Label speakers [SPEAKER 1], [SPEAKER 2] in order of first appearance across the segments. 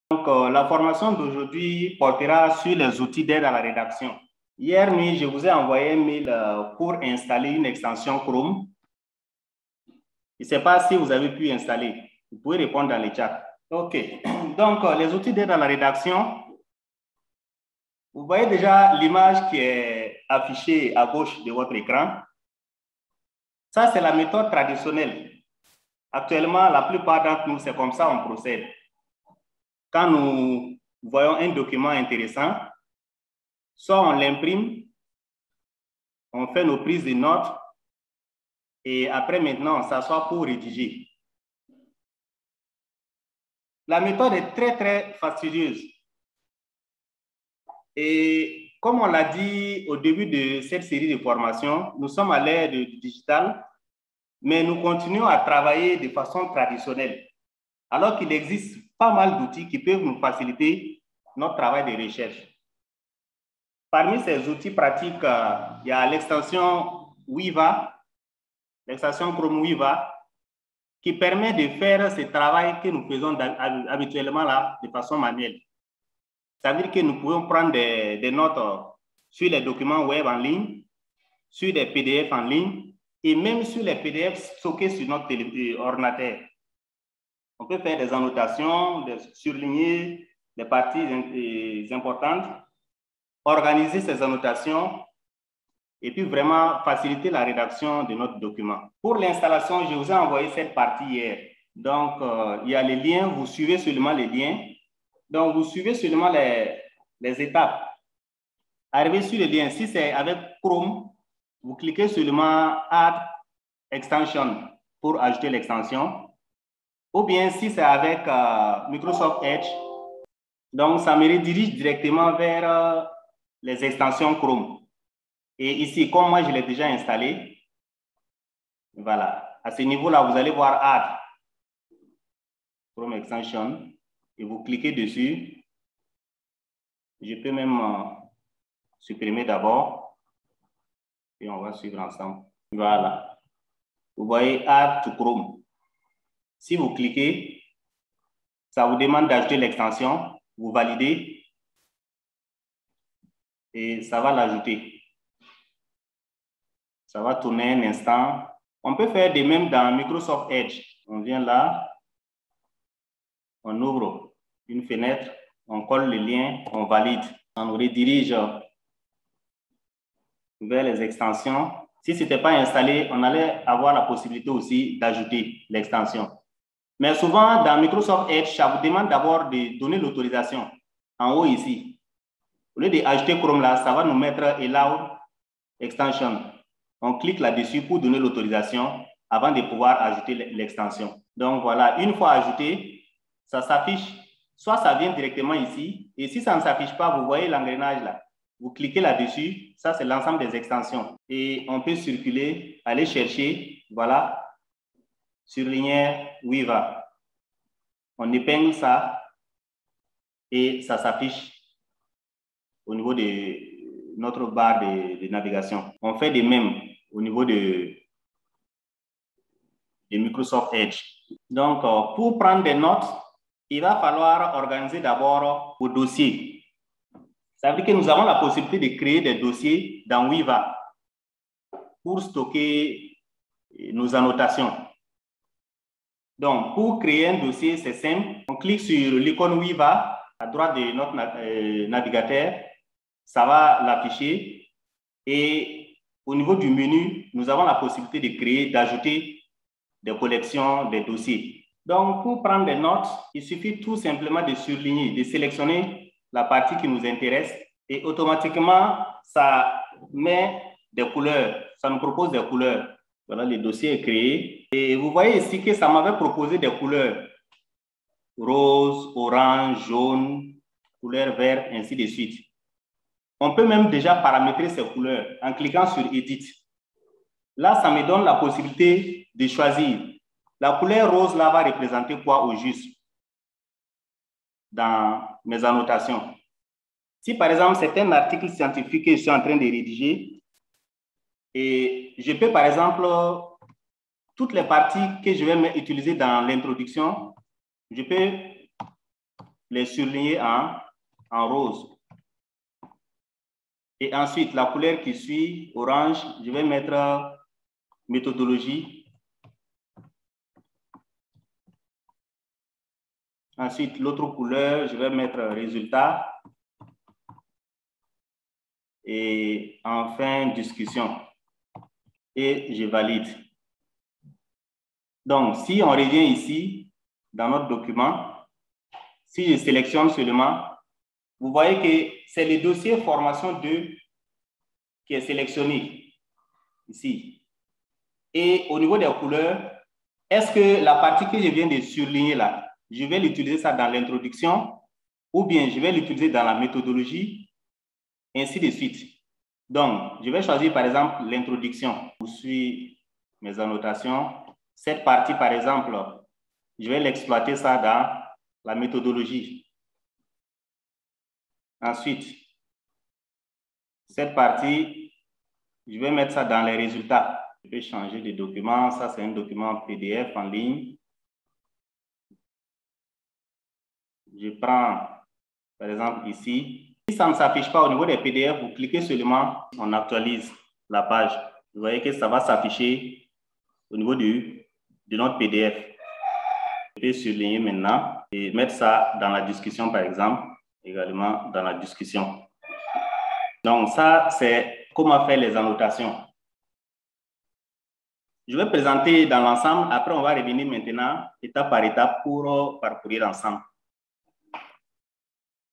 [SPEAKER 1] Donc, la formation d'aujourd'hui portera sur les outils d'aide à la rédaction. Hier nuit, je vous ai envoyé un mail pour installer une extension Chrome. Je ne sais pas si vous avez pu installer. Vous pouvez répondre dans le chat. OK. Donc, les outils d'aide à la rédaction. Vous voyez déjà l'image qui est affichée à gauche de votre écran. Ça, c'est la méthode traditionnelle. Actuellement, la plupart d'entre nous, c'est comme ça qu'on procède. Quand nous voyons un document intéressant, soit on l'imprime, on fait nos prises de notes, et après maintenant, on s'assoit pour rédiger. La méthode est très fastidieuse. Et comme on l'a dit au début de cette série de formations, nous sommes à l'ère du digital, mais nous continuons à travailler de façon traditionnelle, alors qu'il existe pas mal d'outils qui peuvent nous faciliter notre travail de recherche. Parmi ces outils pratiques, il y a l'extension Weaver, l'extension Chrome Weaver, qui permet de faire ce travail que nous faisons habituellement là, de façon manuelle. Ça veut dire que nous pouvons prendre des notes sur les documents web en ligne, sur des PDF en ligne, et même sur les PDF stockés sur notre ordinateur. On peut faire des annotations, surligner les parties importantes, organiser ces annotations et puis vraiment faciliter la rédaction de notre document. Pour l'installation, je vous ai envoyé cette partie hier. Donc, il y a les liens, vous suivez seulement les liens. Donc, vous suivez seulement les étapes. Arrivez sur les liens. Si c'est avec Chrome, vous cliquez seulement Add Extension pour ajouter l'extension. Ou bien si c'est avec Microsoft Edge, donc ça me redirige directement vers les extensions Chrome. Et ici, comme moi je l'ai déjà installé, voilà, à ce niveau-là, vous allez voir Add Chrome Extension et vous cliquez dessus. Je peux même supprimer d'abord et on va suivre ensemble. Voilà. Vous voyez Add to Chrome. Si vous cliquez, ça vous demande d'ajouter l'extension, vous validez et ça va l'ajouter. Ça va tourner un instant. On peut faire de même dans Microsoft Edge. On vient là, on ouvre une fenêtre, on colle le lien, on valide. On nous redirige vers les extensions. Si ce n'était pas installé, on allait avoir la possibilité aussi d'ajouter l'extension. Mais souvent, dans Microsoft Edge, ça vous demande d'abord de donner l'autorisation. En haut ici. Au lieu d'ajouter Chrome là, ça va nous mettre Allow Extension. On clique là-dessus pour donner l'autorisation avant de pouvoir ajouter l'extension. Donc voilà, une fois ajouté, ça s'affiche. Soit ça vient directement ici, et si ça ne s'affiche pas, vous voyez l'engrenage là. Vous cliquez là-dessus, ça c'est l'ensemble des extensions. Et on peut circuler, aller chercher, voilà, surligner Weaver. On épingle ça et ça s'affiche au niveau de notre barre de navigation. On fait de même au niveau de Microsoft Edge. Donc, pour prendre des notes, il va falloir organiser d'abord vos dossiers. Ça veut dire que nous avons la possibilité de créer des dossiers dans Weaver pour stocker nos annotations. Donc, pour créer un dossier, c'est simple. On clique sur l'icône Weaver à droite de notre navigateur. Ça va l'afficher. Et au niveau du menu, nous avons la possibilité de créer, d'ajouter des collections, des dossiers. Donc, pour prendre des notes, il suffit tout simplement de surligner, de sélectionner la partie qui nous intéresse et automatiquement, ça met des couleurs. Ça nous propose des couleurs. Voilà, le dossier est créé. Et vous voyez ici que ça m'avait proposé des couleurs. Rose, orange, jaune, couleur verte, ainsi de suite. On peut même déjà paramétrer ces couleurs en cliquant sur Edit. Là, ça me donne la possibilité de choisir. La couleur rose là va représenter quoi au juste dans mes annotations. Si par exemple, c'est un article scientifique que je suis en train de rédiger, et je peux par exemple, toutes les parties que je vais utiliser dans l'introduction, je peux les surligner en rose. Et ensuite, la couleur qui suit, orange, je vais mettre méthodologie. Ensuite, l'autre couleur, je vais mettre résultat. Et enfin, discussion. Et je valide. Donc, si on revient ici, dans notre document, si je sélectionne seulement, vous voyez que c'est le dossier formation 2 qui est sélectionné ici. Et au niveau des couleurs, est-ce que la partie que je viens de surligner là, je vais l'utiliser ça dans l'introduction ou bien je vais l'utiliser dans la méthodologie, ainsi de suite. Donc, je vais choisir par exemple l'introduction. Je suis mes annotations. Cette partie, par exemple, je vais l'exploiter ça dans la méthodologie. Ensuite, cette partie, je vais mettre ça dans les résultats. Je vais changer de document. Ça, c'est un document PDF en ligne. Je prends, par exemple, ici. Si ça ne s'affiche pas au niveau des PDF, vous cliquez seulement, on actualise la page. Vous voyez que ça va s'afficher au niveau de notre PDF. Je vais surligner maintenant et mettre ça dans la discussion, par exemple, également dans la discussion. Donc, ça, c'est comment faire les annotations. Je vais présenter dans l'ensemble. Après, on va revenir maintenant, étape par étape, pour parcourir ensemble.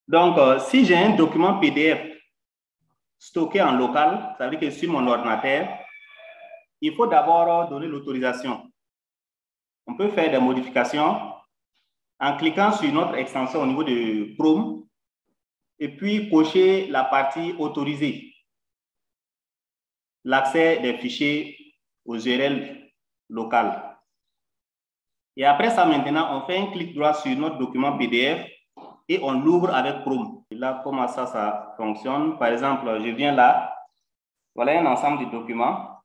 [SPEAKER 1] Donc, si j'ai un document PDF stocké en local, ça veut dire que sur mon ordinateur, il faut d'abord donner l'autorisation. On peut faire des modifications en cliquant sur notre extension au niveau de Chrome et puis cocher la partie autorisée, l'accès des fichiers aux URL locales. Et après ça, maintenant, on fait un clic droit sur notre document PDF et on l'ouvre avec Chrome. Et là, comment ça fonctionne? Par exemple, je viens là. Voilà un ensemble de documents.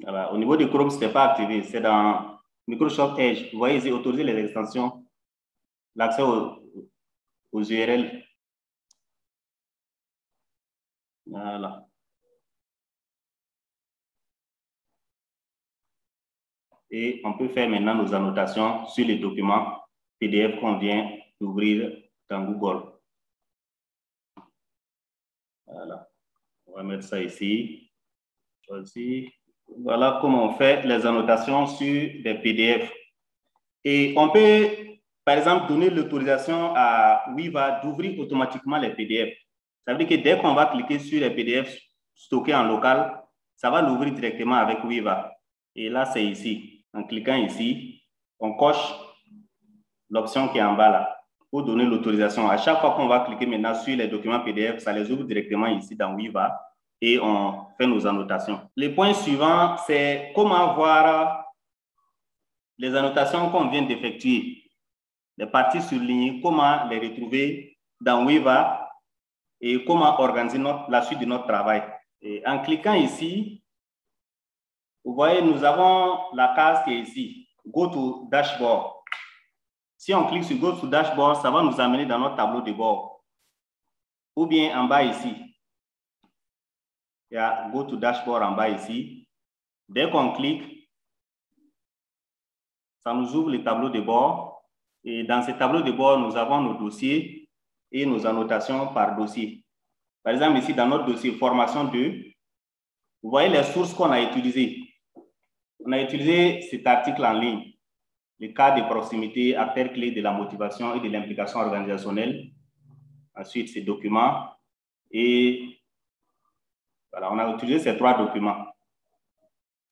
[SPEAKER 1] Voilà. Au niveau de Chrome, ce n'était pas activé. C'est dans Microsoft Edge. Vous voyez, j'ai autorisé les extensions, l'accès aux URL. Voilà. Et on peut faire maintenant nos annotations sur les documents PDF qu'on vient d'ouvrir dans Google. Voilà. On va mettre ça ici. Choisis. Voilà comment on fait les annotations sur des PDF. Et on peut, par exemple, donner l'autorisation à Weaver d'ouvrir automatiquement les PDF. Ça veut dire que dès qu'on va cliquer sur les PDF stockés en local, ça va l'ouvrir directement avec Weaver. Et là, c'est ici. En cliquant ici, on coche l'option qui est en bas là pour donner l'autorisation. À chaque fois qu'on va cliquer maintenant sur les documents PDF, ça les ouvre directement ici dans Weaver et on fait nos annotations. Le point suivant, c'est comment voir les annotations qu'on vient d'effectuer, les parties surlignées, comment les retrouver dans Weaver et comment organiser la suite de notre travail. Et en cliquant ici, vous voyez, nous avons la case qui est ici, Go to Dashboard. Si on clique sur Go to Dashboard, ça va nous amener dans notre tableau de bord. Ou bien en bas ici, il y a Go to Dashboard en bas ici. Dès qu'on clique, ça nous ouvre le tableau de bord. Et dans ce tableau de bord, nous avons nos dossiers et nos annotations par dossier. Par exemple, ici, dans notre dossier Formation 2, vous voyez les sources qu'on a utilisées. On a utilisé cet article en ligne, le cas de proximité, acteurs clés de la motivation et de l'implication organisationnelle. Ensuite, ces documents. Et voilà, on a utilisé ces 3 documents.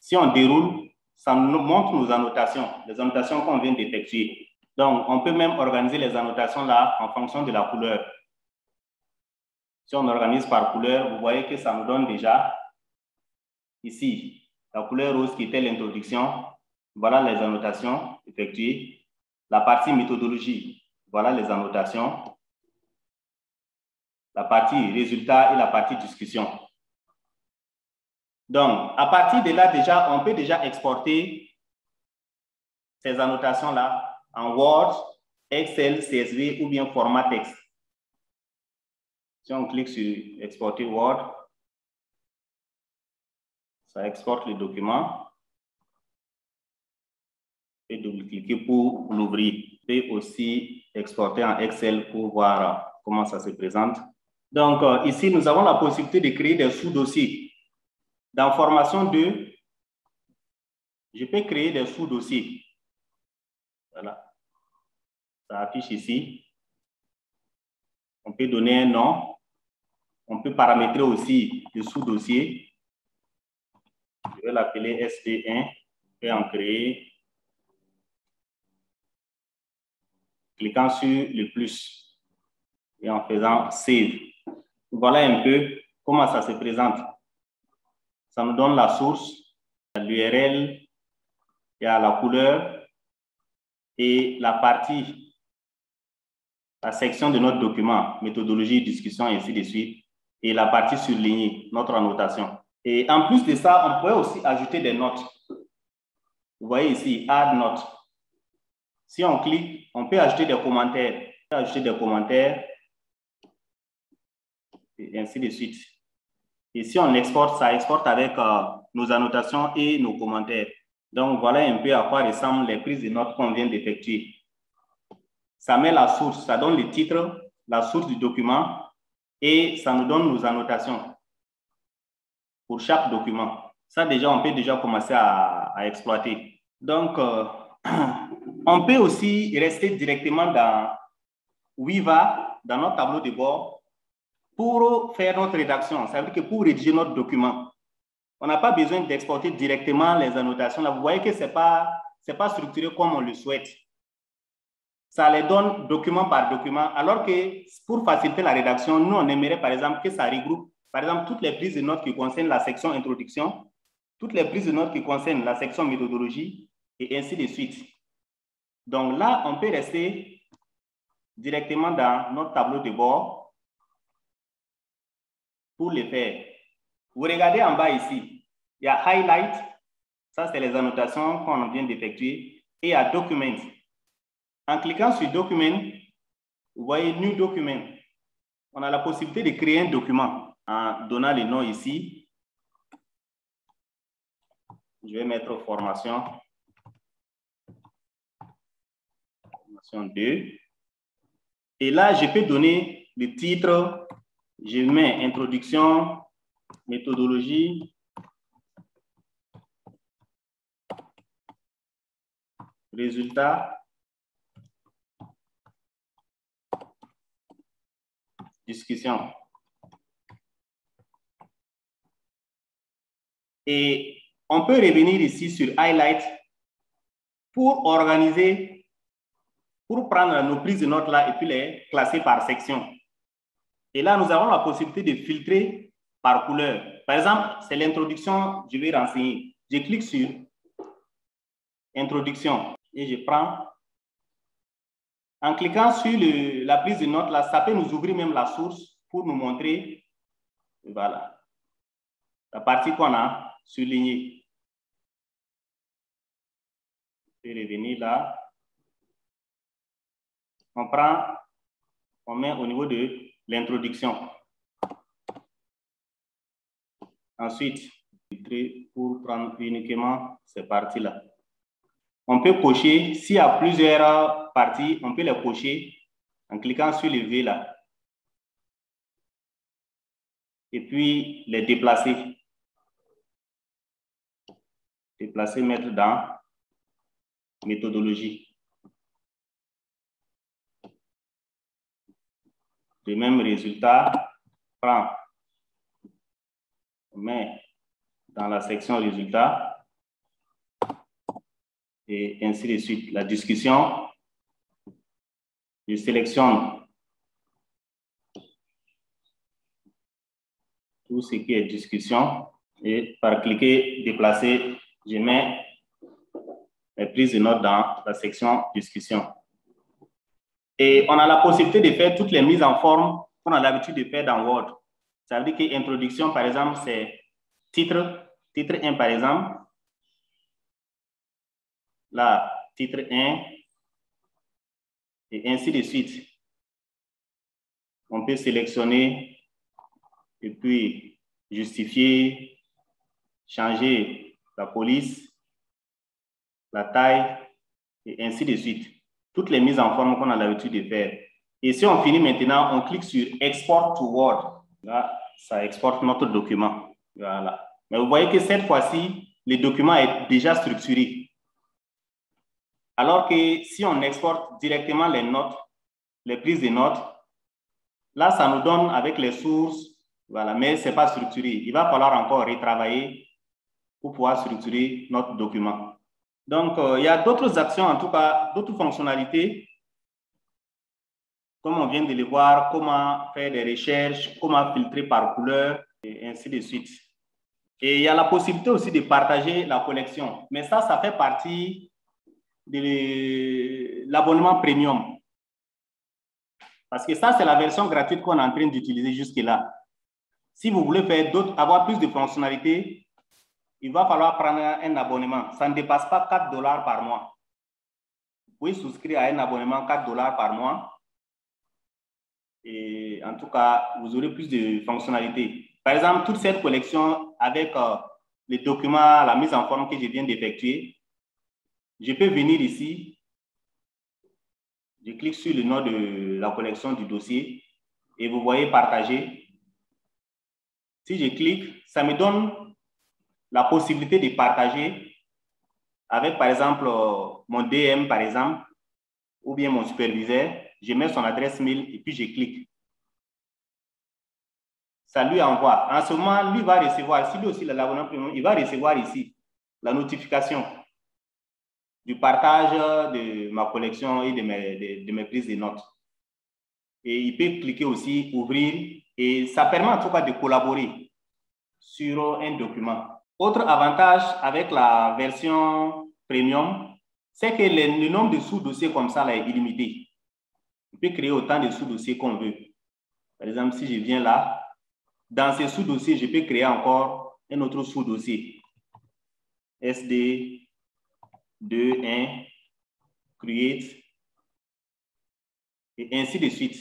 [SPEAKER 1] Si on déroule, ça nous montre nos annotations, les annotations qu'on vient d'effectuer. Donc, on peut même organiser les annotations là en fonction de la couleur. Si on organise par couleur, vous voyez que ça nous donne déjà ici la couleur rose qui était l'introduction. Voilà les annotations effectuées. La partie méthodologie, voilà les annotations. La partie résultat et la partie discussion. Donc, à partir de là, déjà, on peut déjà exporter ces annotations-là en Word, Excel, CSV ou bien format texte. Si on clique sur exporter Word, ça exporte le document. Et double-cliquer pour l'ouvrir. Et aussi exporter en Excel pour voir comment ça se présente. Donc, ici, nous avons la possibilité de créer des sous-dossiers. Dans formation 2, je peux créer des sous-dossiers. Voilà. Ça affiche ici. On peut donner un nom. On peut paramétrer aussi le sous-dossier. Je vais l'appeler SD1. Je vais en créer. Cliquant sur le plus et en faisant Save. Voilà un peu comment ça se présente. Ça nous donne la source, l'URL, il y a la couleur et la partie, la section de notre document, méthodologie, discussion, et ainsi de suite, et la partie surlignée, notre annotation. Et en plus de ça, on pourrait aussi ajouter des notes. Vous voyez ici, Add Note. Si on clique, on peut ajouter des commentaires. On peut ajouter des commentaires, et ainsi de suite. Et si on exporte, ça exporte avec nos annotations et nos commentaires. Donc, voilà un peu à quoi ressemblent les prises de notes qu'on vient d'effectuer. Ça met la source, ça donne le titre, la source du document et ça nous donne nos annotations pour chaque document. Ça, déjà, on peut déjà commencer à exploiter. Donc, on peut aussi rester directement dans Weaver, dans notre tableau de bord, pour faire notre rédaction. Ça veut dire que pour rédiger notre document, on n'a pas besoin d'exporter directement les annotations. Là, vous voyez que ce n'est pas structuré comme on le souhaite. Ça les donne document par document, alors que pour faciliter la rédaction, nous, on aimerait par exemple que ça regroupe, par exemple, toutes les prises de notes qui concernent la section introduction, toutes les prises de notes qui concernent la section méthodologie, et ainsi de suite. Donc là, on peut rester directement dans notre tableau de bord pour le faire. Vous regardez en bas ici, il y a Highlight, ça c'est les annotations qu'on vient d'effectuer, et il y a Document. En cliquant sur Document, vous voyez New Document. On a la possibilité de créer un document en donnant le nom ici. Je vais mettre formation 2. Et là, je peux donner le titre. Je mets introduction, méthodologie, résultat, discussion. Et on peut revenir ici sur Highlight pour organiser, pour prendre nos prises de notes là et puis les classer par section. Et là, nous avons la possibilité de filtrer par couleur. Par exemple, c'est l'introduction, je vais renseigner. Je clique sur introduction et je prends. En cliquant sur la prise de notes là, ça peut nous ouvrir même la source pour nous montrer, voilà, la partie qu'on a surlignée. Je vais revenir là. On prend, on met au niveau de l'introduction. Ensuite, pour prendre uniquement ces parties-là. On peut cocher, s'il y a plusieurs parties, on peut les cocher en cliquant sur le V là. Et puis les déplacer. Déplacer, mettre dans méthodologie. Le même résultat, prend, on met dans la section résultat et ainsi de suite. La discussion, je sélectionne tout ce qui est discussion et par cliquer, déplacer, je mets les prises de notes dans la section discussion. Et on a la possibilité de faire toutes les mises en forme qu'on a l'habitude de faire dans Word. Ça veut dire que introduction, par exemple, c'est titre, Titre 1, par exemple. Là, titre 1, et ainsi de suite. On peut sélectionner et puis justifier, changer la police, la taille, et ainsi de suite. Toutes les mises en forme qu'on a l'habitude de faire. Et si on finit maintenant, on clique sur Export to Word. Là, ça exporte notre document. Voilà. Mais vous voyez que cette fois-ci, le document est déjà structuré. Alors que si on exporte directement les notes, les prises de notes, là, ça nous donne avec les sources, voilà, mais ce n'est pas structuré. Il va falloir encore retravailler pour pouvoir structurer notre document. Donc, il y a d'autres actions, en tout cas, d'autres fonctionnalités, comme on vient de le voir, comment faire des recherches, comment filtrer par couleur, et ainsi de suite. Et il y a la possibilité aussi de partager la collection. Mais ça fait partie de l'abonnement premium. Parce que ça, c'est la version gratuite qu'on est en train d'utiliser jusque-là. Si vous voulez faire avoir plus de fonctionnalités, il va falloir prendre un abonnement. Ça ne dépasse pas 4 $ par mois. Vous pouvez souscrire à un abonnement 4 $ par mois. Et en tout cas, vous aurez plus de fonctionnalités. Par exemple, toute cette collection avec les documents, la mise en forme que je viens d'effectuer, je peux venir ici, je clique sur le nom de la collection du dossier et vous voyez partager. Si je clique, ça me donne la possibilité de partager avec, par exemple, mon DM, par exemple, ou bien mon superviseur. Je mets son adresse mail et puis je clique. Ça lui envoie. En ce moment, lui va recevoir, si lui aussi l'abonnement premium, il va recevoir ici la notification du partage de ma collection et de mes prises de notes. Et il peut cliquer aussi, ouvrir, et ça permet en tout cas de collaborer sur un document. Autre avantage avec la version premium, c'est que le nombre de sous-dossiers comme ça là, est illimité. On peut créer autant de sous-dossiers qu'on veut. Par exemple, si je viens là, dans ces sous-dossiers, je peux créer encore un autre sous-dossier. SD 2.1, create, et ainsi de suite.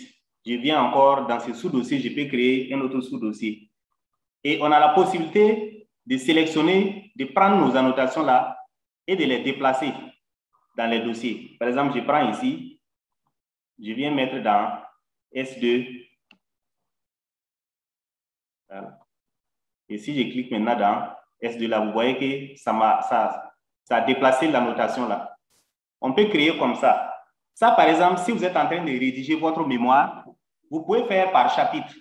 [SPEAKER 1] Je viens encore dans ces sous-dossiers, je peux créer un autre sous-dossier. Et on a la possibilité de sélectionner, de prendre nos annotations là et de les déplacer dans les dossiers. Par exemple, je prends ici, je viens mettre dans S2. Voilà. Et si je clique maintenant dans S2 là, vous voyez que ça a déplacé l'annotation là. On peut créer comme ça. Ça, par exemple, si vous êtes en train de rédiger votre mémoire, vous pouvez faire par chapitre.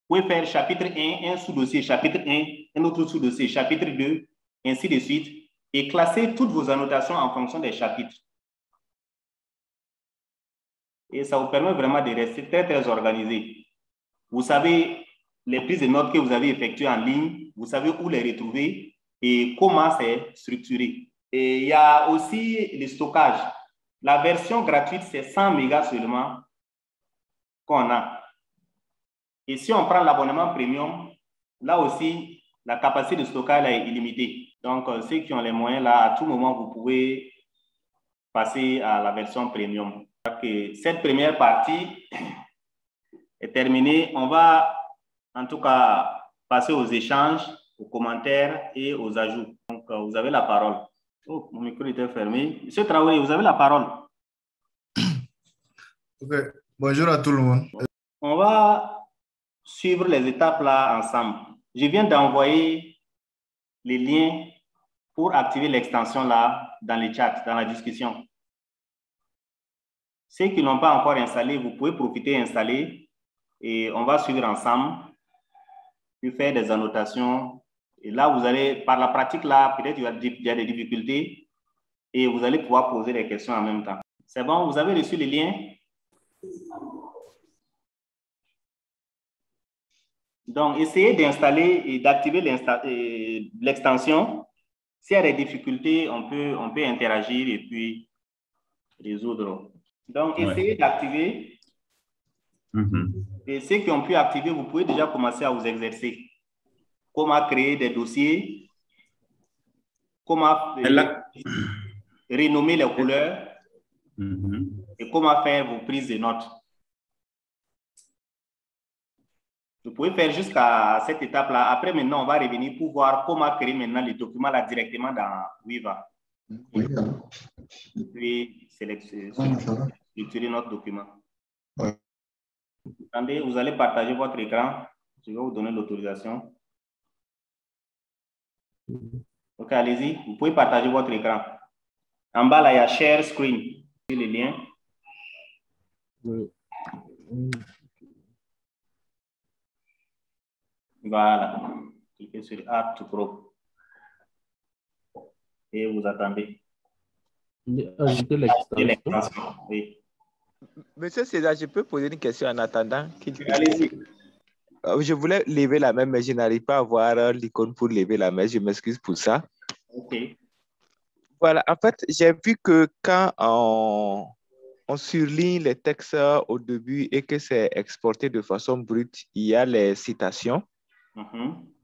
[SPEAKER 1] Vous pouvez faire chapitre 1, un sous-dossier, chapitre 1, un autre sous-dossier, chapitre 2, ainsi de suite, et classer toutes vos annotations en fonction des chapitres. Et ça vous permet vraiment de rester très, très organisé. Vous savez les prises de notes que vous avez effectuées en ligne, vous savez où les retrouver et comment c'est structuré. Et il y a aussi le stockage. La version gratuite, c'est 100 mégas seulement qu'on a. Et si on prend l'abonnement premium, là aussi, la capacité de stockage là, est illimitée. Donc, ceux qui ont les moyens, là, à tout moment, vous pouvez passer à la version premium. Donc, cette première partie est terminée. On va, en tout cas, passer aux échanges, aux commentaires et aux ajouts. Donc, vous avez la parole. Oh, mon micro était fermé. Monsieur Traoré, vous avez la parole.
[SPEAKER 2] Ok. Bonjour à tout le monde.
[SPEAKER 1] On va suivre les étapes là ensemble. Je viens d'envoyer les liens pour activer l'extension là dans le chat, dans la discussion. Ceux qui n'ont pas encore installé, vous pouvez profiter d'installer et on va suivre ensemble, puis faire des annotations. Et là, vous allez, par la pratique là, peut-être il y a des difficultés et vous allez pouvoir poser des questions en même temps. C'est bon, vous avez reçu les liens? Donc, essayez d'installer et d'activer l'extension. S'il y a des difficultés, on peut interagir et puis résoudre. Donc, essayez d'activer. Et ceux qui ont pu activer, vous pouvez déjà commencer à vous exercer. Comment créer des dossiers, comment renommer les couleurs et comment faire vos prises de notes. Vous pouvez faire jusqu'à cette étape-là. Après, maintenant, on va revenir pour voir comment créer maintenant les documents là directement dans Weaver. Puis, structurer notre document. Attendez, vous allez partager votre écran. Je vais vous donner l'autorisation. Ok, allez-y. Vous pouvez partager votre écran. En bas, là, il y a Share Screen. Le lien. Voilà. Cliquez sur Add to Pro. Et vous attendez.
[SPEAKER 3] Ajouter l'extension.
[SPEAKER 1] Oui.
[SPEAKER 4] Monsieur César, je peux poser une question en attendant
[SPEAKER 1] Allez-y.
[SPEAKER 4] Je voulais lever la main, mais je n'arrive pas à voir l'icône pour lever la main. Je m'excuse pour ça.
[SPEAKER 1] OK.
[SPEAKER 4] Voilà, en fait, j'ai vu que quand on surligne les textes au début et que c'est exporté de façon brute, il y a les citations.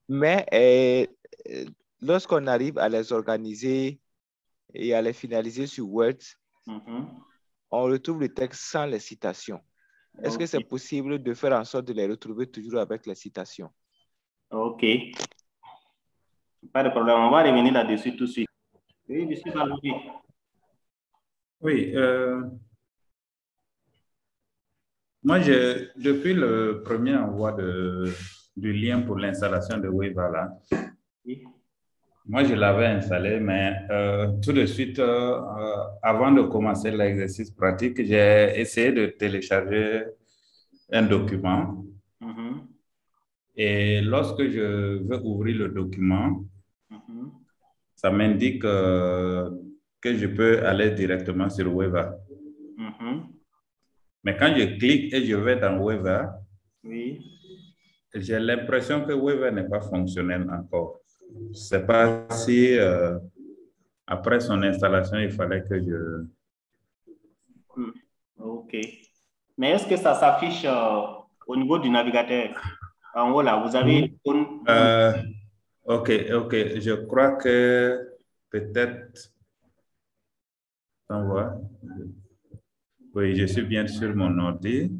[SPEAKER 4] Mais lorsqu'on arrive à les organiser et à les finaliser sur Word, on retrouve le texte sans les citations. Est-ce que c'est possible de faire en sorte de les retrouver toujours avec les citations?
[SPEAKER 1] OK. Pas de problème. On va revenir là-dessus tout de suite. Oui, monsieur Valoubi.
[SPEAKER 5] Oui. Moi, depuis le premier envoi du lien pour l'installation de Weaver, là, moi, je l'avais installé, mais tout de suite, avant de commencer l'exercice pratique, j'ai essayé de télécharger un document. Et lorsque je veux ouvrir le document, ça m'indique que je peux aller directement sur Weaver. Mais quand je clique et je vais dans Weaver, j'ai l'impression que Weaver n'est pas fonctionnel encore. Je ne sais pas si après son installation, il fallait que je...
[SPEAKER 1] OK. Mais est-ce que ça s'affiche au niveau du navigateur? En haut, là, vous avez...
[SPEAKER 5] OK. Je crois que peut-être... On voit. Oui, je suis bien sur mon ordi.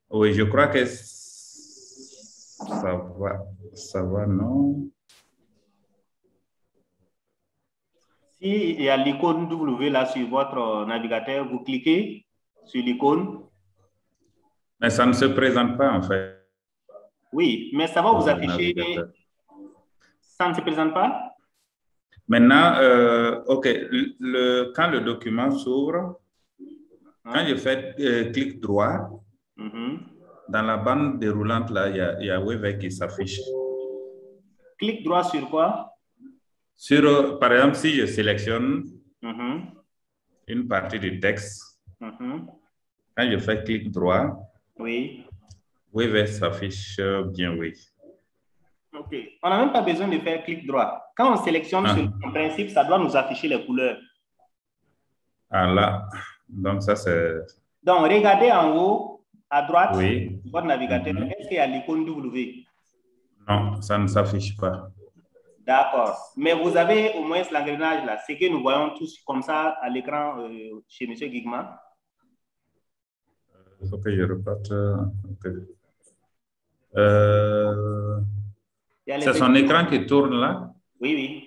[SPEAKER 5] Oui, je crois que ça va, non?
[SPEAKER 1] Si il y a l'icône W là sur votre navigateur, vous cliquez sur l'icône.
[SPEAKER 5] Mais ça ne se présente pas en fait.
[SPEAKER 1] Oui, mais ça va vous afficher. Ça ne se présente pas?
[SPEAKER 5] Maintenant, OK, quand le document s'ouvre, quand je fais clic droit, dans la bande déroulante, là, il y a Weaver qui s'affiche.
[SPEAKER 1] Clic droit sur quoi?
[SPEAKER 5] Sur, par exemple, si je sélectionne une partie du texte, quand je fais clic droit, Weaver s'affiche bien, oui.
[SPEAKER 1] OK. On n'a même pas besoin de faire clic droit. Quand on sélectionne, en principe, ça doit nous afficher les couleurs.
[SPEAKER 5] Ah là, donc ça c'est...
[SPEAKER 1] Donc, regardez en haut, à droite, votre navigateur. Est-ce qu'il y a l'icône W?
[SPEAKER 5] Non, ça ne s'affiche pas.
[SPEAKER 1] D'accord. Mais vous avez au moins l'engrenage là. C'est que nous voyons tous comme ça à l'écran chez M. Guigman.
[SPEAKER 5] Il faut que je reparte. C'est son écran qui tourne là?
[SPEAKER 1] Oui.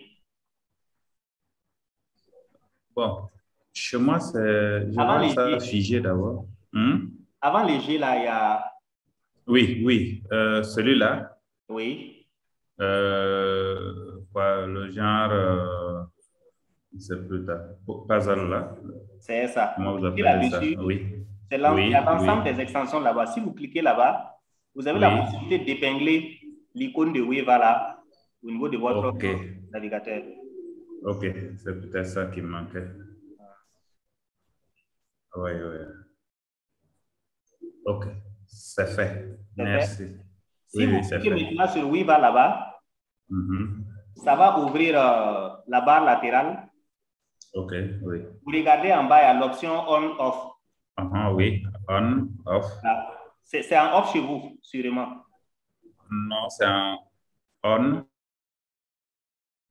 [SPEAKER 5] Bon, chez moi, c'est... Je vois ça figé d'abord.
[SPEAKER 1] Avant les G, là, il y a...
[SPEAKER 5] Oui. Celui-là.
[SPEAKER 1] Oui.
[SPEAKER 5] Le genre... c'est plus tard. Puzzle là.
[SPEAKER 1] C'est ça.
[SPEAKER 5] Comment vous appelez ça? Oui.
[SPEAKER 1] C'est l'ensemble des extensions là-bas. Si vous cliquez là-bas, vous avez la possibilité d'épingler l'icône de Weaver là au niveau de votre navigateur.
[SPEAKER 5] OK, c'est peut-être ça qui me manquait. Oui. OK, c'est fait. Merci.
[SPEAKER 1] Si vous cliquez maintenant sur Weaver là-bas, ça va ouvrir la barre latérale.
[SPEAKER 5] OK, oui.
[SPEAKER 1] Vous regardez en bas, il y a l'option on-off.
[SPEAKER 5] Oui, on-off.
[SPEAKER 1] C'est en off chez vous, sûrement.
[SPEAKER 5] Non, c'est en on.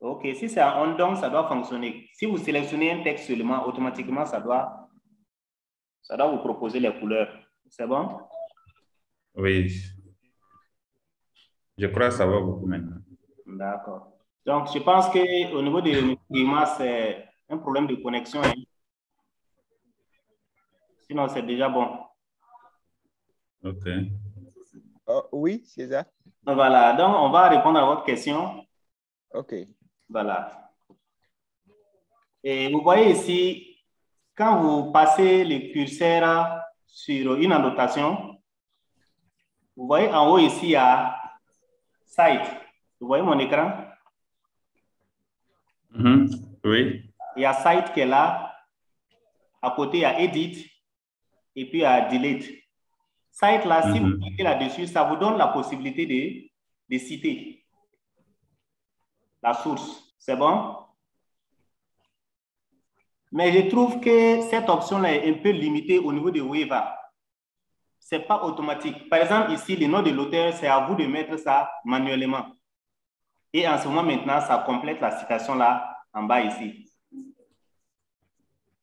[SPEAKER 1] OK, si c'est en on, donc ça doit fonctionner. Si vous sélectionnez un texte seulement, automatiquement, ça doit vous proposer les couleurs. C'est bon?
[SPEAKER 5] Oui. Je crois que ça va beaucoup maintenant.
[SPEAKER 1] D'accord. Donc, je pense qu'au niveau de Guima, c'est un problème de connexion. Hein. Sinon, c'est déjà bon.
[SPEAKER 5] OK.
[SPEAKER 4] Oui, c'est ça.
[SPEAKER 1] Voilà. Donc, on va répondre à votre question.
[SPEAKER 4] OK.
[SPEAKER 1] Voilà. Et vous voyez ici, quand vous passez le curseur sur une annotation, vous voyez en haut ici, il y a Site. Vous voyez mon écran?
[SPEAKER 5] Oui.
[SPEAKER 1] Il y a Site qui est là. À côté, il y a Edit. Et puis, il y a Delete. Site là, si vous cliquez là-dessus, ça vous donne la possibilité de citer la source. C'est bon? Mais je trouve que cette option-là est un peu limitée au niveau de Waiva. Ce n'est pas automatique. Par exemple, ici, le nom de l'auteur, c'est à vous de mettre ça manuellement. Et en ce moment, maintenant, ça complète la citation là, en bas ici.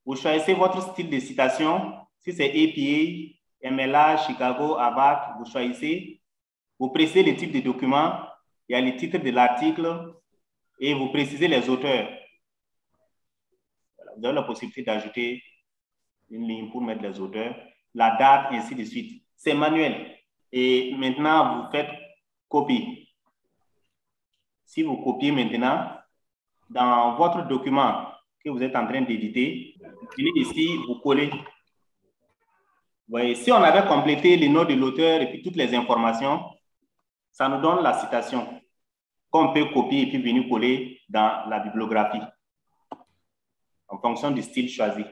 [SPEAKER 1] Vous choisissez votre style de citation. Si c'est APA, MLA, Chicago, Harvard, vous choisissez. Vous précisez le type de document. Il y a le titre de l'article. Et vous précisez les auteurs. Vous avez la possibilité d'ajouter une ligne pour mettre les auteurs, la date, ainsi de suite. C'est manuel. Et maintenant, vous faites copier. Si vous copiez maintenant, dans votre document que vous êtes en train d'éditer, vous venez ici, vous collez. Vous voyez, si on avait complété le nom de l'auteur et puis toutes les informations, ça nous donne la citation qu'on peut copier et puis venir coller dans la bibliographie en fonction du style choisi.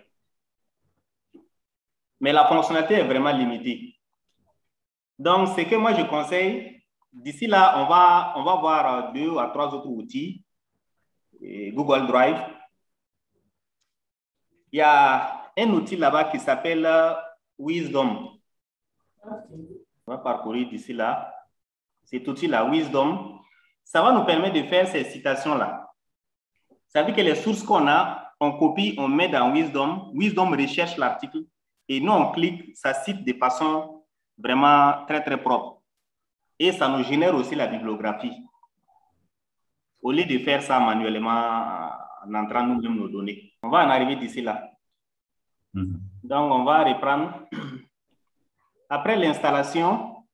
[SPEAKER 1] Mais la fonctionnalité est vraiment limitée. Donc, ce que moi je conseille, d'ici là, on va voir 2 à 3 autres outils. Et Google Drive. Il y a un outil là-bas qui s'appelle Wisdom. On va parcourir d'ici là. Cet outil-là, Wisdom, ça va nous permettre de faire ces citations-là. Ça veut dire que les sources qu'on a, on copie, on met dans Wisdom. Wisdom recherche l'article et nous, on clique, ça cite de façon vraiment très, très propre. Et ça nous génère aussi la bibliographie. Au lieu de faire ça manuellement en entrant nous-mêmes nos données. On va en arriver d'ici là. Donc, on va reprendre. Après l'installation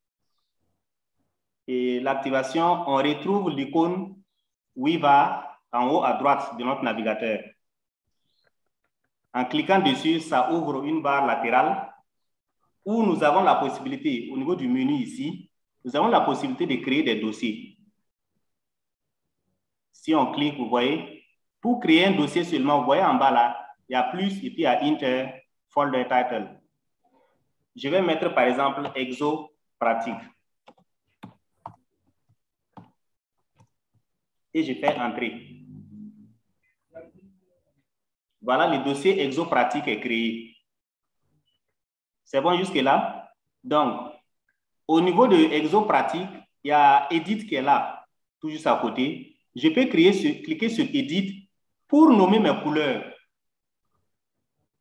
[SPEAKER 1] et l'activation, on retrouve l'icône Waiva en haut à droite de notre navigateur. En cliquant dessus, ça ouvre une barre latérale où nous avons la possibilité, au niveau du menu ici, nous avons la possibilité de créer des dossiers. Si on clique, vous voyez, pour créer un dossier seulement, vous voyez en bas là, il y a plus et puis il y a Inter, Folder Title. Je vais mettre par exemple Exo Pratique. Et je fais Entrer. Voilà, le dossier Exo Pratique est créé. C'est bon jusque-là? Donc, au niveau de Exo Pratique, il y a Edit qui est là, tout juste à côté. Je peux cliquer sur Edit pour nommer mes couleurs.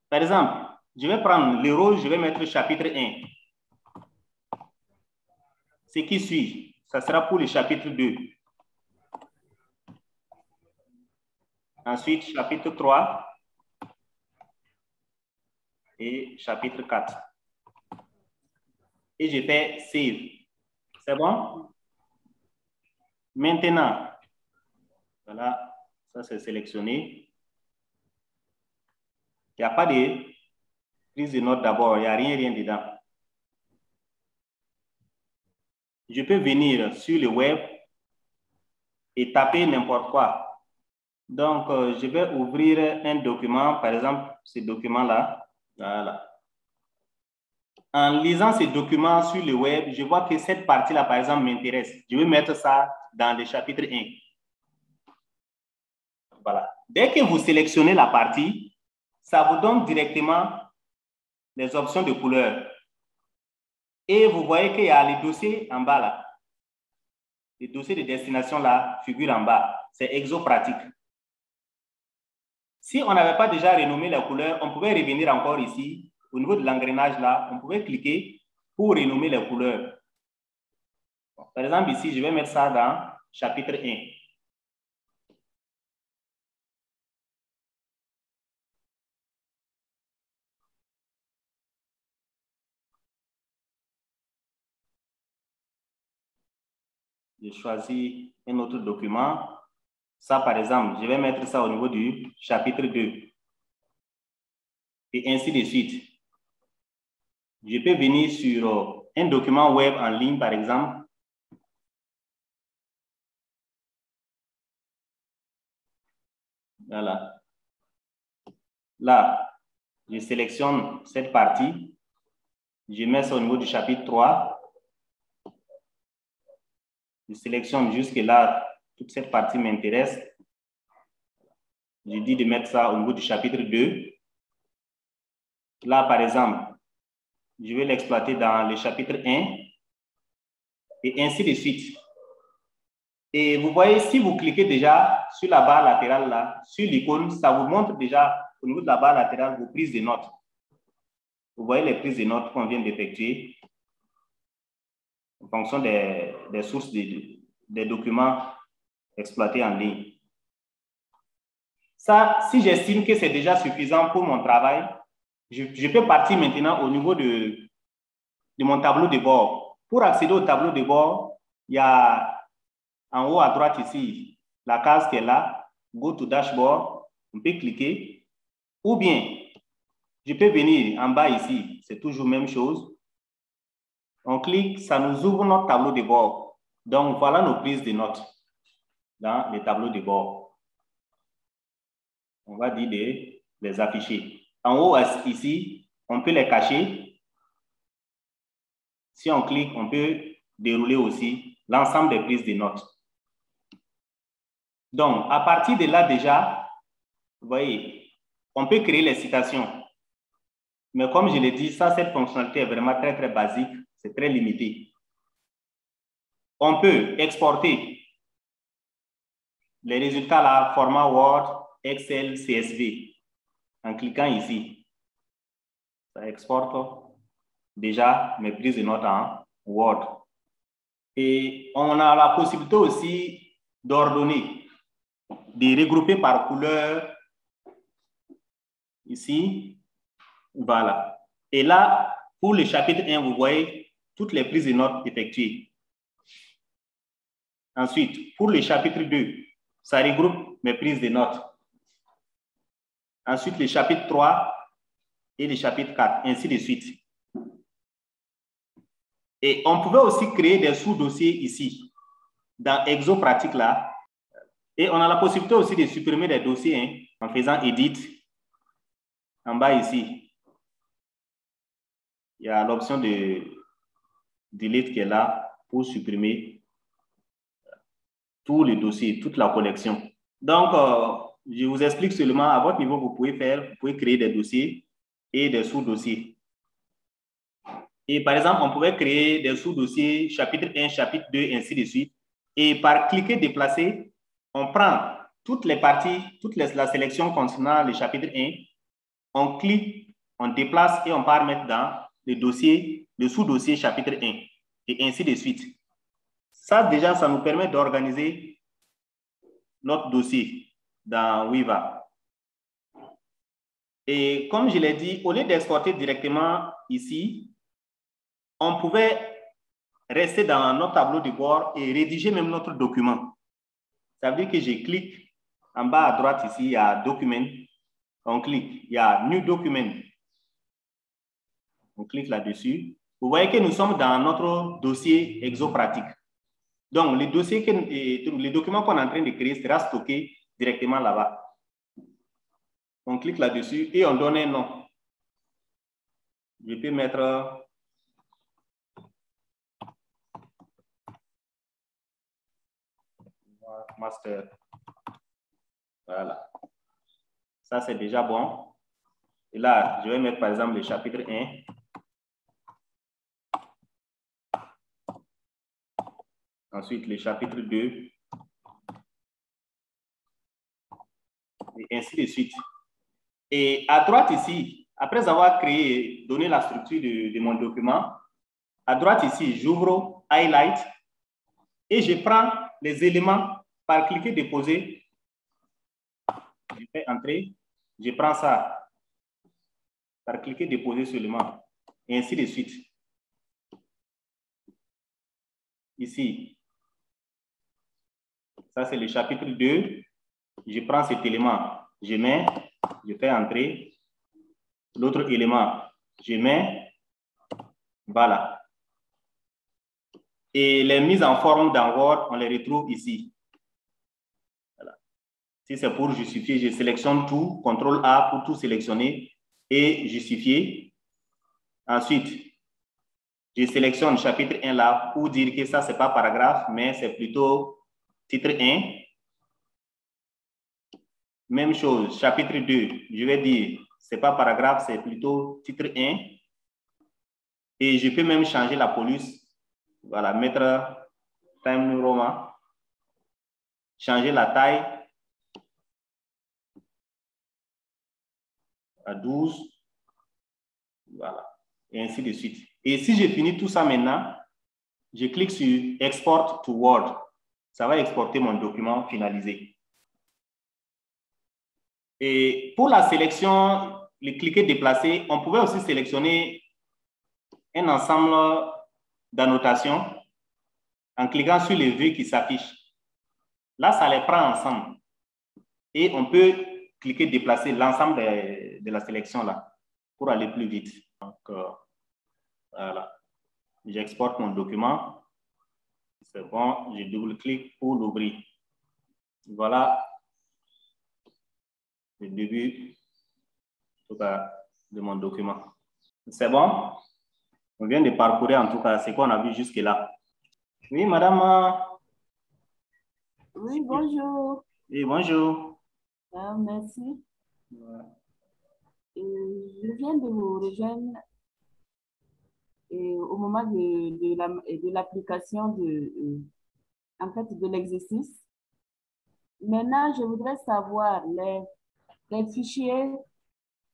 [SPEAKER 1] Par exemple, je vais prendre le rose, je vais mettre chapitre 1. Ce qui suit, ça sera pour le chapitre 2. Ensuite, chapitre 3 et chapitre 4. Et je fais Save. C'est bon? Maintenant, voilà, ça c'est sélectionné. Il n'y a pas de prise de notes d'abord, il n'y a rien dedans. Je peux venir sur le web et taper n'importe quoi. Donc, je vais ouvrir un document, par exemple, ce document-là. Voilà. En lisant ce document sur le web, je vois que cette partie-là, par exemple, m'intéresse. Je vais mettre ça dans le chapitre 1. Voilà. Dès que vous sélectionnez la partie, ça vous donne directement les options de couleur. Et vous voyez qu'il y a les dossiers en bas là. le dossier de destination là figure en bas. C'est exopratique. Si on n'avait pas déjà renommé la couleur, on pouvait revenir encore ici, au niveau de l'engrenage là, on pouvait cliquer pour renommer les couleurs. Par exemple, ici, je vais mettre ça dans chapitre 1. Je choisis un autre document. Ça, par exemple, je vais mettre ça au niveau du chapitre 2. Et ainsi de suite. Je peux venir sur un document web en ligne, par exemple. Voilà. Là, je sélectionne cette partie. Je mets ça au niveau du chapitre 3. Je sélectionne jusque-là, toute cette partie m'intéresse. Je dis de mettre ça au niveau du chapitre 2. Là, par exemple, je vais l'exploiter dans le chapitre 1 et ainsi de suite. Et vous voyez, si vous cliquez déjà sur la barre latérale, là, sur l'icône, ça vous montre déjà au niveau de la barre latérale vos prises de notes. Vous voyez les prises de notes qu'on vient d'effectuer en fonction des sources des documents exploités en ligne. Ça, si j'estime que c'est déjà suffisant pour mon travail, je peux partir maintenant au niveau de mon tableau de bord. Pour accéder au tableau de bord, il y a en haut à droite ici, la case qui est là, Go to Dashboard, on peut cliquer. Ou bien, je peux venir en bas ici, c'est toujours la même chose. On clique, ça nous ouvre notre tableau de bord. Donc, voilà nos prises de notes dans les tableaux de bord. On va dire de les afficher. En haut ici, on peut les cacher. Si on clique, on peut dérouler aussi l'ensemble des prises de notes. Donc, à partir de là déjà, vous voyez, on peut créer les citations. Mais comme je l'ai dit, ça, cette fonctionnalité est vraiment très, très basique. C'est très limité. On peut exporter les résultats là, format Word, Excel, CSV, en cliquant ici. Ça exporte déjà mes prises de notes en Word. Et on a la possibilité aussi d'ordonner, de regrouper par couleur. Ici, voilà. Et là, pour le chapitre 1, vous voyez toutes les prises de notes effectuées. Ensuite, pour le chapitre 2, ça regroupe mes prises de notes. Ensuite, le chapitre 3 et le chapitre 4, ainsi de suite. Et on pouvait aussi créer des sous-dossiers ici, dans Exopratique là. Et on a la possibilité aussi de supprimer des dossiers en faisant Edit. En bas ici, il y a l'option de Delete qui est là pour supprimer tous les dossiers, toute la collection. Donc, je vous explique seulement à votre niveau, vous pouvez créer des dossiers et des sous-dossiers. Et par exemple, on pouvait créer des sous-dossiers, chapitre 1, chapitre 2, ainsi de suite. Et par cliquer déplacer, on prend toutes les parties, la sélection concernant le chapitre 1, on clique, on déplace et on part mettre dans le dossier, le sous-dossier chapitre 1, et ainsi de suite. Ça, déjà, ça nous permet d'organiser notre dossier dans Weaver. Et comme je l'ai dit, au lieu d'exporter directement ici, on pouvait rester dans notre tableau de bord et rédiger même notre document. Ça veut dire que je clique en bas à droite ici, il y a Document. On clique, il y a New Document. On clique là-dessus. Vous voyez que nous sommes dans notre dossier Exopratique. Donc, les documents qu'on est en train de créer sera stocké directement là-bas. On clique là-dessus et on donne un nom. Je peux mettre Master. Voilà. Ça, c'est déjà bon. Et là, je vais mettre par exemple le chapitre 1. Ensuite, le chapitre 2. Et ainsi de suite. Et à droite ici, après avoir créé, donné la structure de mon document, à droite ici, j'ouvre Highlight et je prends les éléments par cliquer déposer. Je fais entrer, je prends ça par cliquer déposer seulement et ainsi de suite. Ici, ça c'est le chapitre 2. Je prends cet élément, je mets, je fais entrer. L'autre élément, je mets, voilà. Et les mises en forme dans Word, on les retrouve ici. Voilà. Si c'est pour justifier, je sélectionne tout, CTRL A pour tout sélectionner et justifier. Ensuite, je sélectionne chapitre 1 là pour dire que ça, ce n'est pas paragraphe, mais c'est plutôt titre 1. Même chose, chapitre 2, je vais dire, ce n'est pas paragraphe, c'est plutôt titre 1. Et je peux même changer la police. Voilà, mettre Time New Roman. Changer la taille à 12. Voilà, et ainsi de suite. Et si j'ai fini tout ça maintenant, je clique sur Export to Word. Ça va exporter mon document finalisé. Et pour la sélection, le cliquer déplacer, on pouvait aussi sélectionner un ensemble d'annotations en cliquant sur les vues qui s'affichent. Là, ça les prend ensemble. Et on peut cliquer déplacer l'ensemble de la sélection là pour aller plus vite. Donc, voilà. J'exporte mon document. C'est bon, je double-clique pour l'ouvrir. Voilà le début en tout cas, de mon document. C'est bon? On vient de parcourir en tout cas ce qu'on a vu jusque-là. Oui, madame.
[SPEAKER 6] Oui, bonjour.
[SPEAKER 1] Oui, bonjour.
[SPEAKER 6] Merci. Ouais. Je viens de vous rejoindre au moment de l'application en fait, de l'exercice. Maintenant, je voudrais savoir les fichiers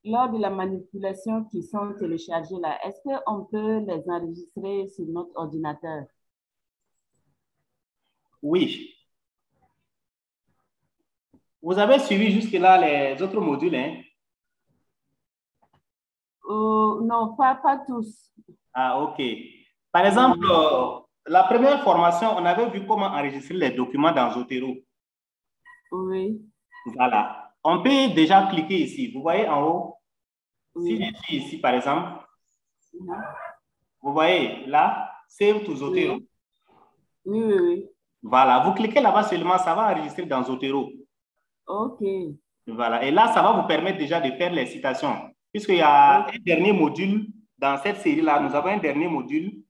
[SPEAKER 6] lors de la manipulation qui sont téléchargés là. Est-ce qu'on peut les enregistrer sur notre ordinateur?
[SPEAKER 1] Oui. Vous avez suivi jusque-là les autres modules, hein?
[SPEAKER 6] Non, pas tous.
[SPEAKER 1] Ah, OK. Par exemple, la première formation, on avait vu comment enregistrer les documents dans Zotero.
[SPEAKER 6] Oui.
[SPEAKER 1] Voilà. On peut déjà cliquer ici. Vous voyez en haut? Oui. Si je suis ici, par exemple, vous voyez là, Save to Zotero.
[SPEAKER 6] Oui. Oui, oui, oui.
[SPEAKER 1] Voilà. Vous cliquez là-bas seulement, ça va enregistrer dans Zotero.
[SPEAKER 6] OK.
[SPEAKER 1] Voilà. Et là, ça va vous permettre déjà de faire les citations. Puisqu'il y a un dernier module dans cette série-là, nous avons un dernier module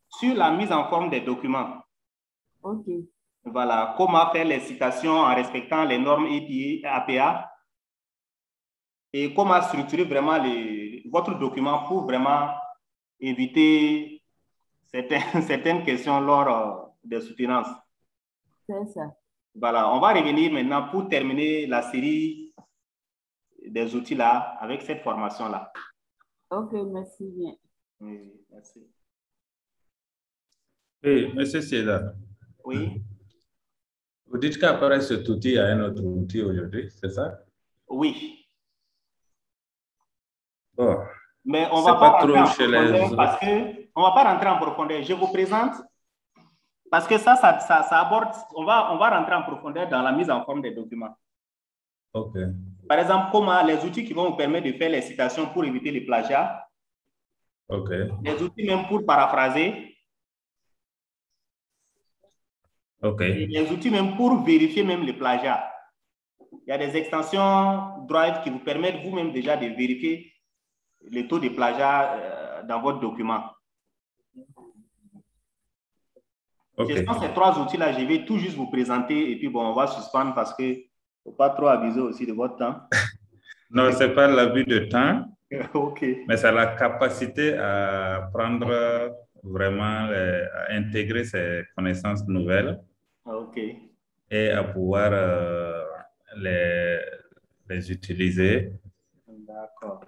[SPEAKER 1] sur la mise en forme des documents.
[SPEAKER 6] OK.
[SPEAKER 1] Voilà, comment faire les citations en respectant les normes APA et comment structurer vraiment votre document pour vraiment éviter certaines questions lors des soutenances.
[SPEAKER 6] C'est ça.
[SPEAKER 1] Voilà, on va revenir maintenant pour terminer la série des outils là avec cette formation là.
[SPEAKER 6] Ok, merci bien.
[SPEAKER 1] Oui, merci.
[SPEAKER 5] Oui, monsieur Cédar.
[SPEAKER 1] Oui.
[SPEAKER 5] Vous dites qu'après cet outil, il y a un autre outil aujourd'hui, c'est ça?
[SPEAKER 1] Oui.
[SPEAKER 5] Bon.
[SPEAKER 1] Mais on ne va pas rentrer en profondeur parce que on va pas rentrer en profondeur. Je vous présente parce que ça aborde. On va rentrer en profondeur dans la mise en forme des documents.
[SPEAKER 5] Ok.
[SPEAKER 1] Par exemple, comment les outils qui vont vous permettre de faire les citations pour éviter les plagiats.
[SPEAKER 5] Ok.
[SPEAKER 1] Les outils même pour paraphraser.
[SPEAKER 5] Ok.
[SPEAKER 1] Et les outils même pour vérifier même les plagiats. Il y a des extensions Drive qui vous permettent vous-même déjà de vérifier les taux de plagiat dans votre document.
[SPEAKER 5] Okay.
[SPEAKER 1] Ce sont ces trois outils-là, je vais tout juste vous présenter et puis bon, on va suspendre parce qu'il ne faut pas trop abuser aussi de votre temps.
[SPEAKER 5] Non, ce n'est pas l'abus de temps,
[SPEAKER 1] OK.
[SPEAKER 5] Mais c'est la capacité à prendre vraiment à intégrer ces connaissances nouvelles.
[SPEAKER 1] OK.
[SPEAKER 5] Et à pouvoir les utiliser.
[SPEAKER 1] D'accord.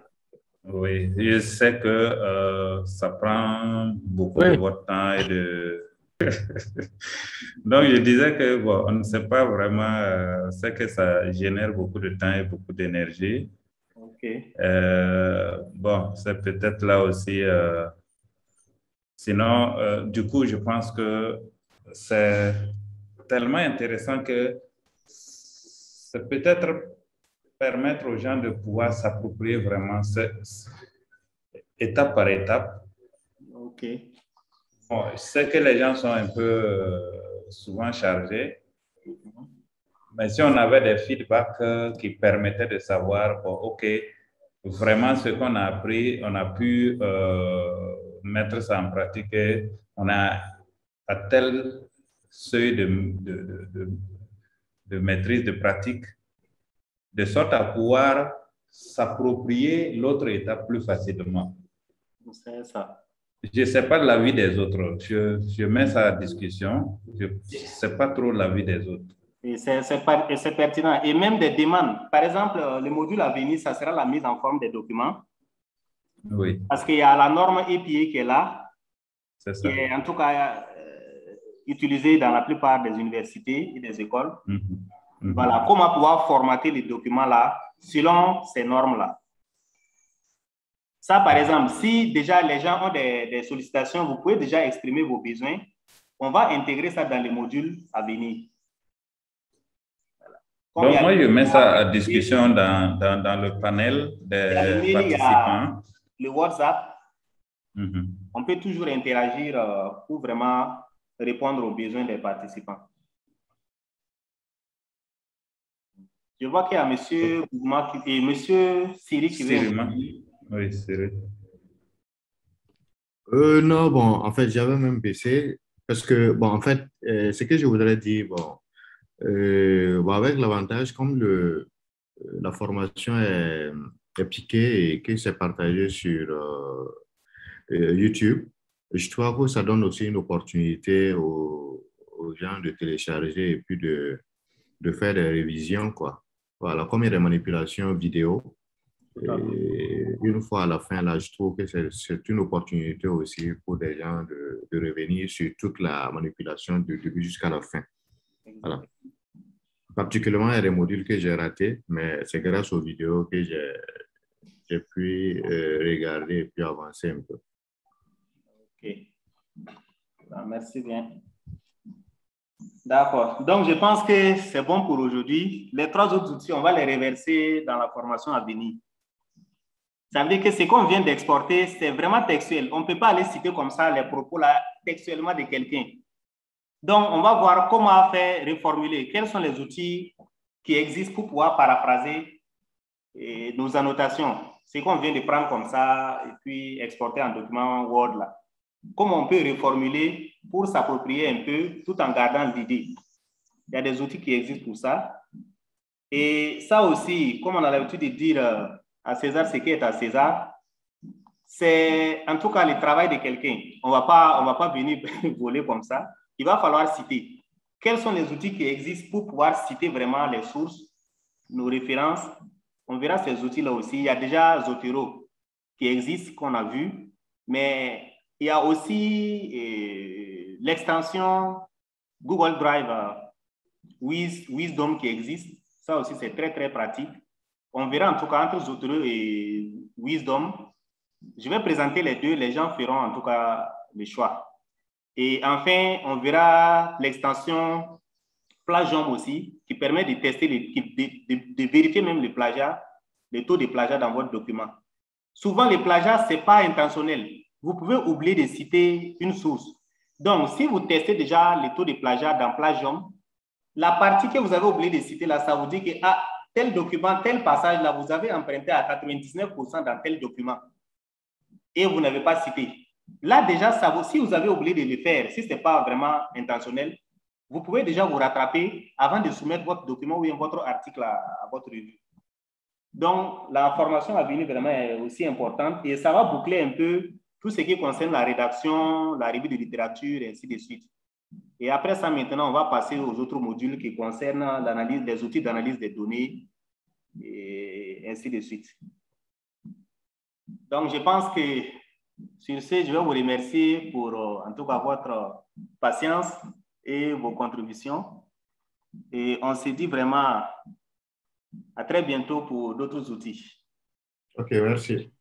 [SPEAKER 5] Oui, je sais que ça prend beaucoup de votre temps et de... Donc, je disais que bon, on ne sait pas vraiment, c'est que ça génère beaucoup de temps et beaucoup d'énergie.
[SPEAKER 1] OK.
[SPEAKER 5] Bon, c'est peut-être là aussi... sinon, du coup, je pense que c'est tellement intéressant que c'est peut-être permettre aux gens de pouvoir s'approprier vraiment étape par étape.
[SPEAKER 1] OK.
[SPEAKER 5] Bon, je sais que les gens sont un peu souvent chargés, mais si on avait des feedbacks qui permettaient de savoir, bon, OK, vraiment ce qu'on a appris, on a pu mettre ça en pratique et on a à tel seuil de maîtrise, de pratique, de sorte à pouvoir s'approprier l'autre étape plus facilement.
[SPEAKER 1] C'est ça.
[SPEAKER 5] Je ne sais pas l'avis des autres. Je mets ça à discussion. Je ne sais pas trop l'avis des autres.
[SPEAKER 1] Et c'est pertinent. Et même des demandes. Par exemple, le module à venir, ça sera la mise en forme des documents.
[SPEAKER 5] Oui.
[SPEAKER 1] Parce qu'il y a la norme EPA qui est là.
[SPEAKER 5] C'est ça.
[SPEAKER 1] Qui est en tout cas utilisée dans la plupart des universités et des écoles. Voilà, comment pouvoir formater les documents là selon ces normes-là. Ça, par exemple, si déjà les gens ont des sollicitations, vous pouvez déjà exprimer vos besoins. On va intégrer ça dans les modules à venir.
[SPEAKER 5] Voilà. Donc, moi, je mets ça à discussion dans le panel des participants.
[SPEAKER 1] Il y a le WhatsApp. On peut toujours interagir pour vraiment répondre aux besoins des participants. Je vois qu'il y a M. Bougma et M. Siri qui veut.
[SPEAKER 5] Oui, Siri.
[SPEAKER 2] Non, bon, en fait, j'avais même baissé parce que, bon, en fait, ce que je voudrais dire, bon, avec l'avantage, comme la formation est piquée et que c'est partagé sur YouTube, je trouve que ça donne aussi une opportunité aux gens de télécharger et puis de faire des révisions, quoi. Voilà, comme il y a des manipulations vidéo. Et une fois à la fin, là, je trouve que c'est une opportunité aussi pour des gens de revenir sur toute la manipulation du début jusqu'à la fin. Voilà. Particulièrement, il y a des modules que j'ai ratés, mais c'est grâce aux vidéos que j'ai pu regarder et puis avancer un peu.
[SPEAKER 1] OK. Merci bien. D'accord. Donc, je pense que c'est bon pour aujourd'hui. Les 3 autres outils, on va les reverser dans la formation à venir. Ça veut dire que ce qu'on vient d'exporter, c'est vraiment textuel. On ne peut pas aller citer comme ça les propos là, textuellement de quelqu'un. Donc, on va voir comment faire reformuler. Quels sont les outils qui existent pour pouvoir paraphraser nos annotations. Ce qu'on vient de prendre comme ça et puis exporter en document Word là. Comment on peut reformuler pour s'approprier un peu tout en gardant l'idée. Il y a des outils qui existent pour ça. Et ça aussi, comme on a l'habitude de dire à César ce qui est à César, c'est en tout cas le travail de quelqu'un. On va pas venir voler comme ça. Il va falloir citer. Quels sont les outils qui existent pour pouvoir citer vraiment les sources, nos références? On verra ces outils-là aussi. Il y a déjà Zotero qui existe, qu'on a vu, mais il y a aussi l'extension Google Drive Wisdom qui existe. Ça aussi, c'est très, très pratique. On verra en tout cas entre Zotero et Wisdom. Je vais présenter les deux. Les gens feront en tout cas le choix. Et enfin, on verra l'extension Plagium aussi, qui permet de tester, de vérifier même le plagiat, le taux de plagiat dans votre document. Souvent, le plagiat, ce n'est pas intentionnel. Vous pouvez oublier de citer une source. Donc, si vous testez déjà le taux de plagiat dans Plagium, la partie que vous avez oublié de citer là, ça vous dit que tel document, tel passage là, vous avez emprunté à 99% dans tel document et vous n'avez pas cité. Là, déjà, si vous avez oublié de le faire, si ce n'est pas vraiment intentionnel, vous pouvez déjà vous rattraper avant de soumettre votre document ou bien votre article à votre revue. Donc, la formation à venir vraiment est aussi importante et ça va boucler un peu tout ce qui concerne la rédaction, la revue de littérature, et ainsi de suite. Et après ça, maintenant, on va passer aux autres modules qui concernent l'analyse des outils d'analyse des données, et ainsi de suite. Donc, je pense que sur ce, je vais vous remercier pour, en tout cas, votre patience et vos contributions. Et on se dit vraiment à très bientôt pour d'autres outils.
[SPEAKER 2] Ok, merci.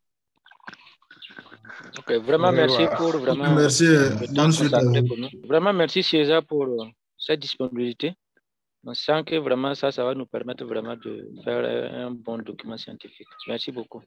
[SPEAKER 7] Ok, vraiment merci pour vraiment.
[SPEAKER 8] Merci.
[SPEAKER 7] Vraiment merci César pour cette disponibilité. On sent que vraiment ça va nous permettre vraiment de faire un bon document scientifique. Merci beaucoup.